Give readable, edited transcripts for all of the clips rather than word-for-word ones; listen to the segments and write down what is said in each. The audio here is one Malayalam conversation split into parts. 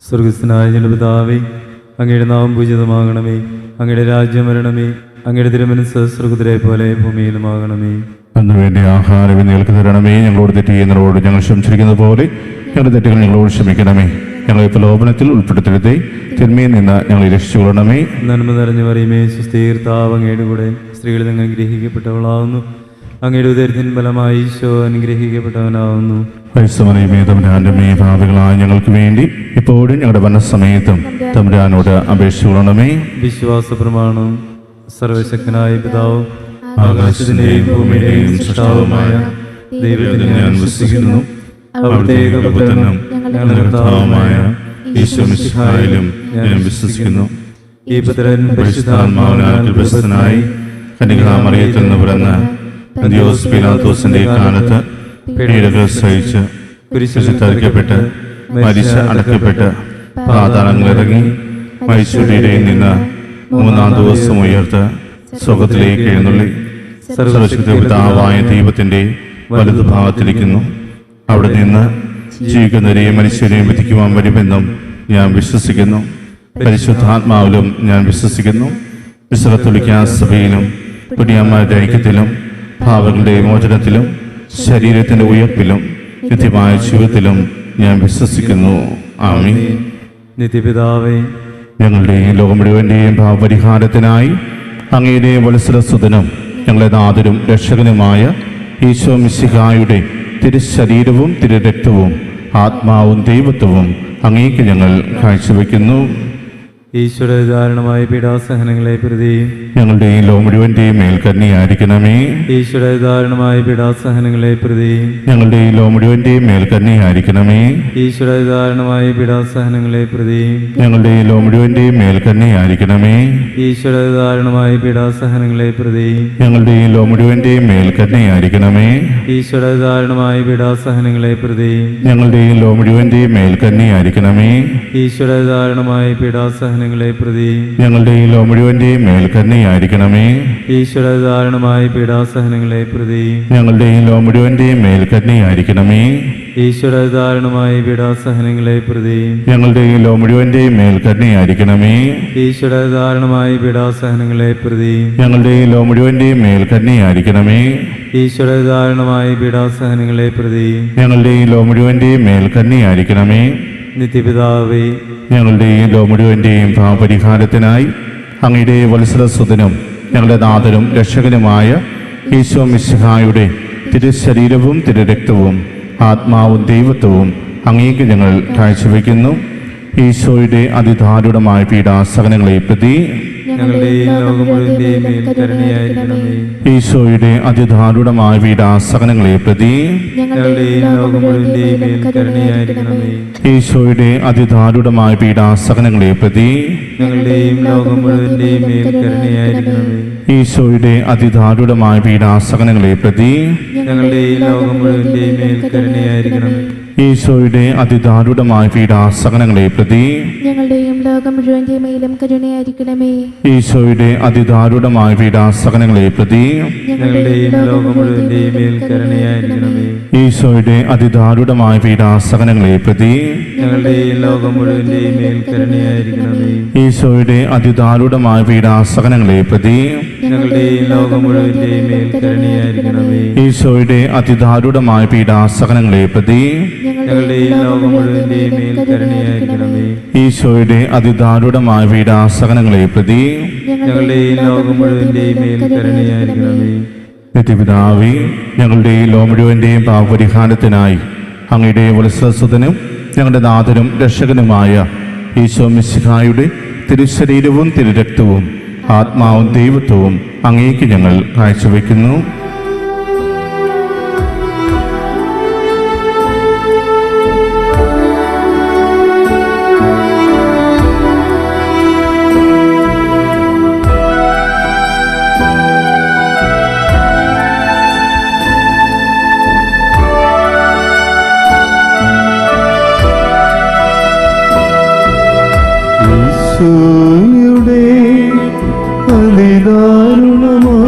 സ്വർഗസ്ഥനായ ഞങ്ങളുടെ പിതാവേ, അങ്ങയുടെ നാമം പൂജിതമാകണമേ. അങ്ങയുടെ രാജ്യം വരണമേ. അങ്ങയുടെ തിരുമനസ്സ് സ്വർഗ്ഗത്തിലെ പോലെ ഭൂമിയിലുമാകണമേ. അന്ന് വേണ്ടി ആഹാരം ഞങ്ങൾക്ക് തരണമേ. ഞങ്ങളോട് തെറ്റ് ചെയ്യുന്നവരോട് ഞങ്ങൾ ക്ഷമിച്ചിരിക്കുന്നത് പോലെ ഞങ്ങളുടെ തെറ്റുകൾ ഞങ്ങളോട് ക്ഷമിക്കണമേ. ഞങ്ങളെ പ്രലോഭനത്തിൽ ഉൾപ്പെടുത്തരുതേ, തിന്മയിൽ നിന്ന് ഞങ്ങളെ രക്ഷിച്ചുകൊള്ളണമേ. നന്മ നിറഞ്ഞു പറയുമേ, സ്വസ്തി കർത്താവ് അങ്ങയുടെ കൂടെ സ്ത്രീകളിൽ നിങ്ങൾ അനുഗ്രഹിക്കപ്പെട്ടവളാവുന്നു. അങ്ങയുടെ ഉദരത്തിൻ ഫലമായി ഈശോ അനുഗ്രഹിക്കപ്പെട്ടവനാവുന്നു. പരിശുദ്ധമറിയമേ, തമ്പുരാന്റെ അമ്മേ, പാപികളായ ഞങ്ങൾക്ക് വേണ്ടി ഇപ്പോഴും ഞങ്ങളുടെ മരണസമയത്തും തമ്പുരാനോട് അപേക്ഷിച്ചുകൊള്ളണമേ. വിശ്വാസ പ്രമാണം. സർവശക്തനായ പിതാവും ആകാശത്തിന്റെയും ഭൂമിയുടെയും സൃഷ്ടാവുമായ ദൈവത്തിൽ ഞാൻ വിശ്വസിക്കുന്നു. അവിടുത്തെ ഏകപുത്രനും ഞങ്ങളുടെ കർത്താവുമായ ഈശോ മിശിഹായിലും ഞാൻ വിശ്വസിക്കുന്നു. ഈ പുത്രൻ പരിശുദ്ധാത്മാവിനാൽ ഗർഭസ്ഥനായി കന്യകാമറിയത്തിൽ നിന്ന് പിറന്ന് പന്തിയോസ് പീലാത്തോസിന്റെ കാലത്ത് പീഡകൾ സഹിച്ച് കുരിശിൽ തറയ്ക്കപ്പെട്ട് മരിച്ച് അടക്കപ്പെട്ട് പാതാളങ്ങളിറങ്ങി മരിച്ചവരുടെ നിന്ന് മൂന്നാം ദിവസം ഉയർത്ത് സ്വർഗ്ഗത്തിലേക്ക് എഴുന്നള്ളി സർവ്വശക്ത പിതാവായ ദൈവത്തിന്റെ വലതുഭാഗത്തിരിക്കുന്നു. അവിടെ നിന്ന് ജീവിക്കുന്നവരെയും മനുഷ്യരെയും വിധിക്കുവാൻ വരുമെന്നും ഞാൻ വിശ്വസിക്കുന്നു. പരിശുദ്ധാത്മാവിലും ഞാൻ വിശ്വസിക്കുന്നു. വിശുദ്ധ കത്തോലിക്കാ സഭയിലും പുണ്യന്മാരുടെ ഐക്യത്തിലും പാപങ്ങളുടെ മോചനത്തിലും ശരീരത്തിന്റെ ഉയർപ്പിലും നിത്യമായ ജീവിതത്തിലും ഞാൻ വിശ്വസിക്കുന്നു. ആമീൻ. നിത്യപിതാവേ, ഞങ്ങളുടെ ഈ ലോകം മുഴുവന്റെയും പാപപരിഹാരത്തിനായി അങ്ങയുടെ വത്സരസുതനും ഞങ്ങളുടെ നാഥനും രക്ഷകനുമായ ഈശോ മിശിഹായുടെ തിരുശരീരവും തിരുരക്തവും ആത്മാവും ദൈവത്വവും അങ്ങേക്ക് ഞങ്ങൾ കാഴ്ചവെക്കുന്നു. ഈശ്വര ധാരണമായ പീഡാസഹനങ്ങളെ പ്രതി ഞങ്ങളുടെ ഈ ലോകം മുഴുവന്റെയും മേൽ കന്യയായിരിക്കണമേ. ഈശ്വര ധാരണമായ പീഡാസഹനങ്ങളെ പ്രതി ഞങ്ങളുടെ ഈ ലോകം മുഴുവന്റെയും മേൽ കന്യയായിരിക്കണമേ. ഈശ്വര ധാരണമായ പീഡാസഹനങ്ങളെ പ്രതി ഞങ്ങളുടെ ഈ ലോകം മുഴുവന്റെയും മേൽ കന്യയായിരിക്കണമേ. ഈശ്വര ധാരണമായ പീഡാസഹനങ്ങളെ പ്രതി ഞങ്ങളുടെ ഈ ലോകം മുഴുവന്റെയും മേൽ കന്യയായിരിക്കണമേ. ഈശ്വര ധാരണമായ പീഡാസഹനങ്ങളെ പ്രതി ഞങ്ങളുടെ ഈ ലോകം മുഴുവന്റെയും മേൽ കന്യയായിരിക്കണമേ. ഈശ്വര ധാരണമായ പീഡാസഹനങ്ങളെ പ്രതി ഞങ്ങളുടെ ഈ ലോകം മുഴുവന്റെയും മേൽ കന്യയായിരിക്കണമേ. ഈശ്വര ധാരണമായ പീഡാസഹനങ്ങളെ പ്രതി ഞങ്ങളുടെ ഈ ലോകം മുഴുവന്റെയും മേൽ കന്യയായിരിക്കണമേ. ഈശ്വര ധാരണമായ പീഡാസഹനങ്ങളെ പ്രതി ഞങ്ങളുടെ ഈ ലോകം മുഴുവന്റെയും മേൽ കന്യയായിരിക്കണമേ. ഈശ്വര ധാരണമായ പീഡാസഹനങ്ങളെ പ്രതി ഞങ്ങളുടെ ഈ ലോകം മുഴുവന്റെയും മേൽ കന്യയായിരിക്കണമേ. ഈശ്വര ധാരണമായ പീഡാസഹനങ്ങളെ പ്രതി ഞങ്ങളുടെ ഈ ലോകം മുഴുവന്റെയും മേൽ കന്യയായിരിക്കണമേ. നിത്യപിതാവേ, ഞങ്ങളുടെ ഈ ലോകം മുഴുവന്റെയും പാപപരിഹാരത്തിനായി അങ്ങയുടെ വത്സരസുതനും ഞങ്ങളുടെ നാഥനും രക്ഷകനുമായ ഈശോ മിശിഹായുടെ തിരുശരീരവും തിരുരക്തവും ആത്മാവും ദൈവത്വവും അങ്ങേക്ക് ഞങ്ങൾ കാഴ്ചവെക്കുന്നു. ഈശോയുടെ അതിദാരുണമായ പീഡാസഹനങ്ങളെ പ്രതി ഞങ്ങളുടെയും ലോകം മുഴുവന്റെയും മേൽ കരുണയായിരിക്കണമേ. ഈശോയുടെ അതിദാരുണമായ പീഡാസഹനങ്ങളെ പ്രതി ഞങ്ങളുടെയും ലോകം മുഴുവന്റെയും മേൽ കരുണയായിരിക്കണമേ. ഈശോയുടെ അതിദാരുണമായ പീഡാസഹനങ്ങളെ പ്രതി ഞങ്ങളുടെയും ലോകം മുഴുവന്റെയും മേൽ കരുണയായിരിക്കണമേ. ഈശോയുടെ അതിദാരുണമായ പീഡാസഹനങ്ങളെ പ്രതി ഞങ്ങളുടെയും ലോകം മുഴുവന്റെയും മേൽ കരുണയായിരിക്കണമേ. ഈശോയുടെ അതിദാരുണമായ പീഡാസഹനങ്ങളെ പ്രതി ഞങ്ങളുടെയും ലോകം മുഴുവന്റെയും മേലും കരുണയായിരിക്കണമേ. ഈശോയുടെ അതിദാരുണമായ പീഡാസഹനങ്ങളെ പ്രതി ഞങ്ങളുടെയും ലോകം മുഴുവന്റെയും മേൽ കരുണയായിരിക്കണമേ. ഈശോയുടെ അതിദാരുണമായ പീഡാസഹനങ്ങളെ പ്രതി ഞങ്ങളുടെയും ലോകം മുഴുവന്റെയും മേൽ കരുണയായിരിക്കണമേ. ഈശോയുടെ അതിദാരുണമായ പീഡാസഹനങ്ങളെ പ്രതി ഞങ്ങളുടെയും ലോകം മുഴുവന്റെയും മേൽ കരുണയായിരിക്കണമേ. ഈശോയുടെ അതിദാരുണമായ പീഡാസഹനങ്ങളെ പ്രതി ഞങ്ങളുടെയും ലോകം മുഴുവന്റെയും മേൽ കരുണയായിരിക്കണമേ. ഈശോയുടെ അതിദാരുണമായ പീഡാസഹനങ്ങളെ പ്രതി ഞങ്ങളുടെയും ലോകം മുഴുവന്റെയും മേൽ കരുണയായിരിക്കണമേ. നിത്യപിതാവേ, ഞങ്ങളുടെ ഈ ലോകം മുഴുവന്റെയും പാപപരിഹാരത്തിനായി അങ്ങയുടെ വത്സരസുതനും ഞങ്ങളുടെ നാഥനും രക്ഷകനുമായ ഈശോ മിശിഹായുടെ തിരുശരീരവും തിരുരക്തവും ആത്മാവും ദൈവത്വവും അങ്ങേക്ക് ഞങ്ങൾ കാഴ്ചവെക്കുന്നു. ഈശോയുടെ അതിദാരുണമാം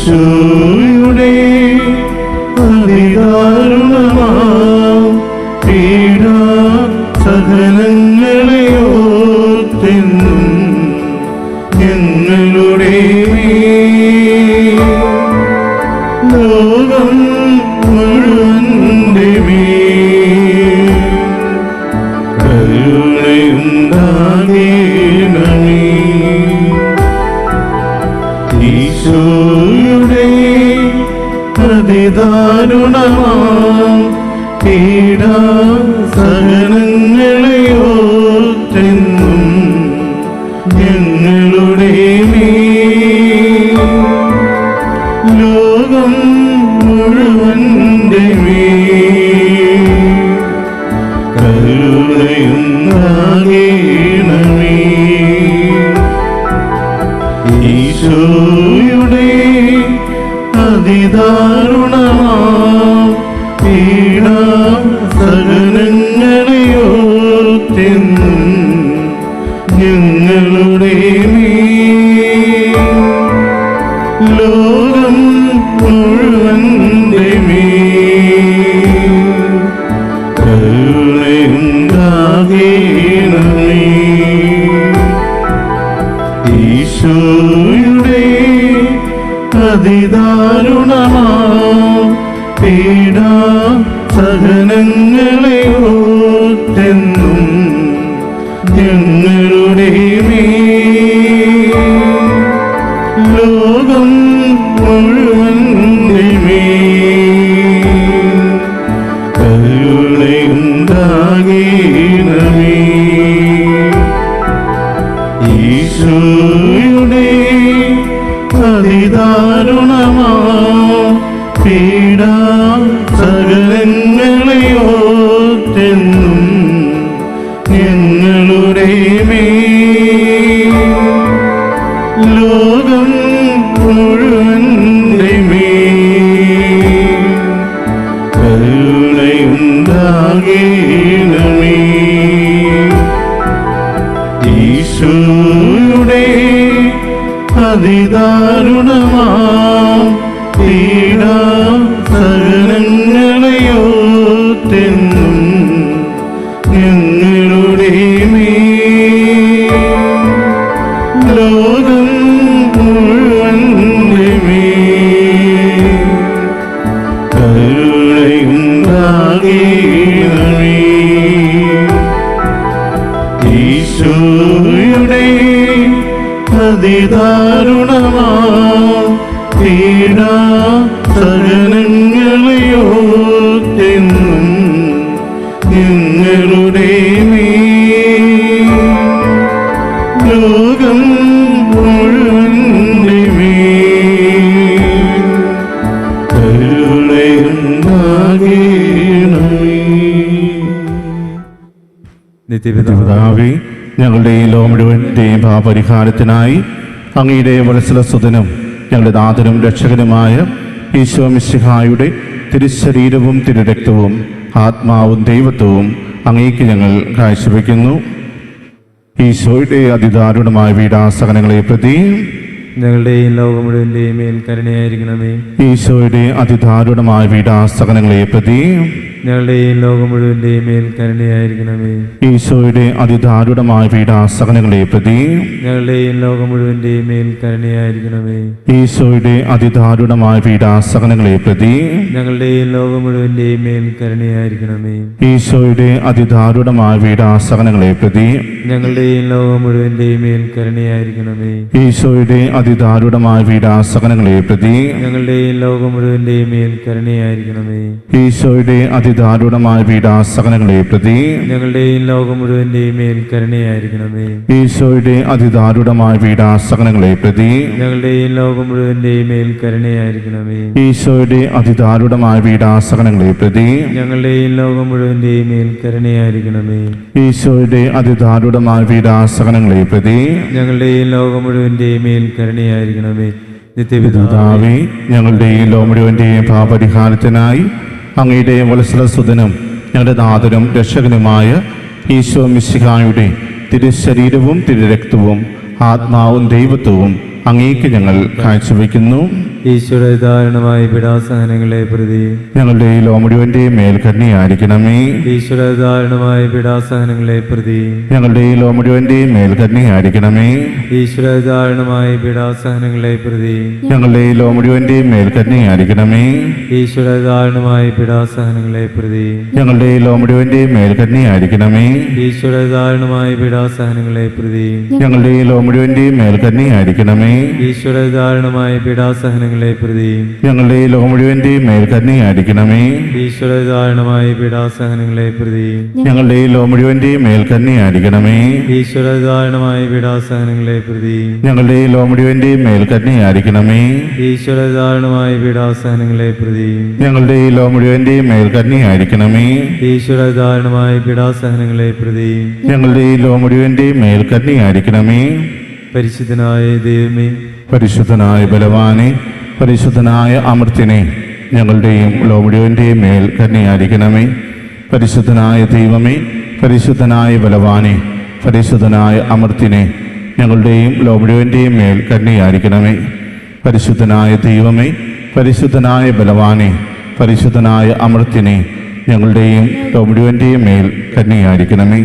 ഈശോയുടെ അതിദാരുണമാം പീഡാസഹനങ്ങളെ ഓർത്തെന്നും ഞങ്ങളുടെ ലോകം മുഴുവന്റെ മേൽ കരുണയുണ്ടാകണമേ. ഈശോയുടെ അതിദാരുണമാം പീഡാസഹനങ്ങളെ ഓർത്തെന്നും ഞങ്ങളുടെ മേൽ ലോകം മുഴുവന്റെ മേൽ കരുണയുണ്ടാകണമേ. ഈശോയുടെ അതിദാരുണമാം പീഡാസഹനങ്ങളെ ഓർത്തെന്നും ഞങ്ങളുടെ മേൽ ലോകം മുഴുവന്റെ മേൽ കരുണയുണ്ടാകണമേ. ഈശോയുടെ അതിദാരുണമാം പീഡാസഹനങ്ങളെ ഓർത്തെന്നും ഞങ്ങളുടെ മേൽ ലോകം മുഴുവന്റെ മേൽ കരുണയുണ്ടാകണമേ. ഈശോയുടെ അതിദാരുണമാം പീഡാസഹനങ്ങളെ ഓർത്തെന്നും ഞങ്ങളുടെ മേൽ ലോകം മുഴുവന്റെ മേൽ കരുണയുണ്ടാകണമേ. ഈശോയുടെ അതിദാരുണമാം പീഡാസഹനങ്ങളെ ഓർത്തെന്നും ഞങ്ങളുടെ മേൽ ലോകം മുഴുവന്റെ മേൽ കരുണയുണ്ടാകണമേ. ഈശോയുടെ അതിദാരുണമാം പീഡാസഹനങ്ങളെ ഓർത്തെന്നും ഞങ്ങളുടെ മേൽ ലോകം മുഴുവന്റെ മേൽ കരുണയുണ്ടാകണമേ. നിത്യപിതാവേ, ഞങ്ങളുടെ ഈ ലോകം മുഴുവൻ്റെയും പാപപരിഹാരത്തിനായി അങ്ങയുടെ വത്സലസുതനും ഞങ്ങളുടെ നാഥനും രക്ഷകനുമായ ഈശോ മിശിഹായുടെ തിരുശരീരവും തിരുരക്തവും ആത്മാവും ദൈവത്വവും അങ്ങേക്ക് ഞങ്ങൾ കാഴ്ചവെക്കുന്നു. ഈശോയുടെ അതിദാരുണമായ പീഡാസഹനങ്ങളെ പ്രതി ഞങ്ങളുടെയും ലോകം മുഴുവൻ്റെയും മേൽ കരുണയായിരിക്കണമേ. ഈശോയുടെ അതിദാരുണമായ പീഡാസഹനങ്ങളെ പ്രതി ഞങ്ങളുടെയും ലോകം മുഴുവൻ്റെയും മേൽ കരുണയായിരിക്കണമേ. ഈശോയുടെ അതിദാരുണമായ പീഡാസഹനങ്ങളെ പ്രതി ഞങ്ങളുടെയും ലോകം മുഴുവൻ്റെയും മേൽ കരുണയായിരിക്കണമേ. ഈശോയുടെ അതിദാരുണമായ പീഡാസഹനങ്ങളെ പ്രതി ഞങ്ങളുടെയും ലോകം മുഴുവൻ്റെയും മേൽ കരുണയായിരിക്കണമേ. ഈശോയുടെ അതിദാരുണമായ പീഡാസഹനങ്ങളെ പ്രതി ഞങ്ങളുടെയും ലോകം മുഴുവൻ്റെയും മേൽ കരുണയായിരിക്കണമേ. ഈശോയുടെ അതിദാരുണമായ പീഡാസഹനങ്ങളെ പ്രതി ഞങ്ങളുടെയും ലോകം മുഴുവൻ്റെയും മേൽ കരുണയായിരിക്കണമേ. ഈശോയുടെ അതിദാരുണമായ പീഡാസഹനങ്ങളെ പ്രതി ഞങ്ങളുടെയും ലോകം മുഴുവൻ്റെയും മേൽ കരുണയായിരിക്കണമേ. ഈശോയുടെ അതിദാരുണമായ പീഡാസഹനങ്ങളെ പ്രതി ഞങ്ങളുടെയും ലോകം മുഴുവൻ്റെയും മേൽ കരുണയായിരിക്കണമേ. ഈശോയുടെ അതിദാരുണമായ പീഡാസഹനങ്ങളെ പ്രതി ഞങ്ങളുടെയും ലോകം മുഴുവൻ്റെയും മേൽ കരുണയായിരിക്കണമേ. ഈശോയുടെ അതിദാരുണമായ പീഡാസഹനങ്ങളെ പ്രതി ഞങ്ങളുടെയും ലോകം മുഴുവൻ്റെയും മേൽ കരുണയായിരിക്കണമേ. നിത്യപിതാവേ, ഞങ്ങളുടെ ഈ ലോകം മുഴുവൻ്റെയും പാപപരിഹാരത്തിനായി അങ്ങയുടെ വത്സലസുതനും ഞങ്ങളുടെ നാഥനും രക്ഷകനുമായ ഈശോ മിശിഹായുടെ തിരുശരീരവും തിരുരക്തവും ആത്മാവും ദൈവത്വവും അങ്ങേക്ക് ഞങ്ങൾ കാഴ്ചവെക്കുന്നു. ഈശോയുടെ ദാരുണമായ പീഡാസഹനങ്ങളെ പ്രതി ഞങ്ങളുടെ ഈ ലോ മുഴുവൻ്റെയും മേൽ കരുണയായിരിക്കണമേ. ഈശോയുടെ ദാരുണമായ പീഡാസഹനങ്ങളെ പ്രതി ഞങ്ങളുടെ ഈ ലോ മുഴുവൻ്റെയും മേൽ കരുണയായിരിക്കണമേ. ഈശോയുടെ ദാരുണമായ പീഡാസഹനങ്ങളെ പ്രതി ഞങ്ങളുടെ ഈ ലോ മുഴുവൻ്റെയും മേൽ കരുണയായിരിക്കണമേ. ഈശോയുടെ ദാരുണമായ പീഡാസഹനങ്ങളെ പ്രതി ഞങ്ങളുടെ ഈ ലോ മുഴുവൻ്റെയും മേൽ കരുണയായിരിക്കണമേ. ഈശോയുടെ ദാരുണമായ പീഡാസഹനങ്ങളെ പ്രതി ഞങ്ങളുടെ ഈ ലോ മുഴുവൻ്റെയും മേൽ കരുണയായിരിക്കണമേ. ഈശോയുടെ ദാരുണമായ പീഡാസഹനങ്ങളെ പ്രതി ഞങ്ങളുടെ ഈ ലോ മുഴുവൻ്റെയും മേൽ കരുണയായിരിക്കണമേ. ഈശോയുടെ ദാരുണമായ പീഡാസഹനങ്ങളെ പ്രതി ഞങ്ങളുടെ ഈ ലോ മുഴുവൻ്റെയും മേൽ കരുണയായിരിക്കണമേ. ഈശോയുടെ ദാരുണമായ പീഡാസഹനങ്ങളെ പ്രതി ഞങ്ങളുടെ ഈ ലോ മുഴുവൻ്റെയും മേൽ കരുണയായിരിക്കണമേ. ഈശോയുടെ ദാരുണമായ പീഡാസഹനങ്ങളെ പ്രതി ഞങ്ങളുടെ ഈ ലോ മുഴുവൻ്റെയും മേൽ കരുണയായിരിക്കണമേ. ഈശോയുടെ ദാരുണമായ പീഡാസഹനങ്ങളെ പ്രതി ഞങ്ങളുടെ ഈ ലോ മുഴുവൻ്റെയും മേൽ കരുണയായിരിക്കണമേ. പരിശുദ്ധനായ ദൈവമേ, പരിശുദ്ധനായ ബലവാനെ, പരിശുദ്ധനായ അമർത്തിനെ, ഞങ്ങളുടെയും ലോ മുഴുവൻ്റെയും മേൽ കരുണയായിരിക്കണമേ. പരിശുദ്ധനായ ദൈവമേ, പരിശുദ്ധനായ ബലവാനെ, പരിശുദ്ധനായ അമർത്തിനെ, ഞങ്ങളുടെയും ലോ മുഴുവൻ്റെയും മേൽ കരുണയായിരിക്കണമേ. പരിശുദ്ധനായ ദൈവമേ, പരിശുദ്ധനായ ബലവാനെ, പരിശുദ്ധനായ അമർത്തിനെ, ഞങ്ങളുടെയും ലോ മുഴുവൻ്റെയും മേൽ കരുണയായിരിക്കണമേ.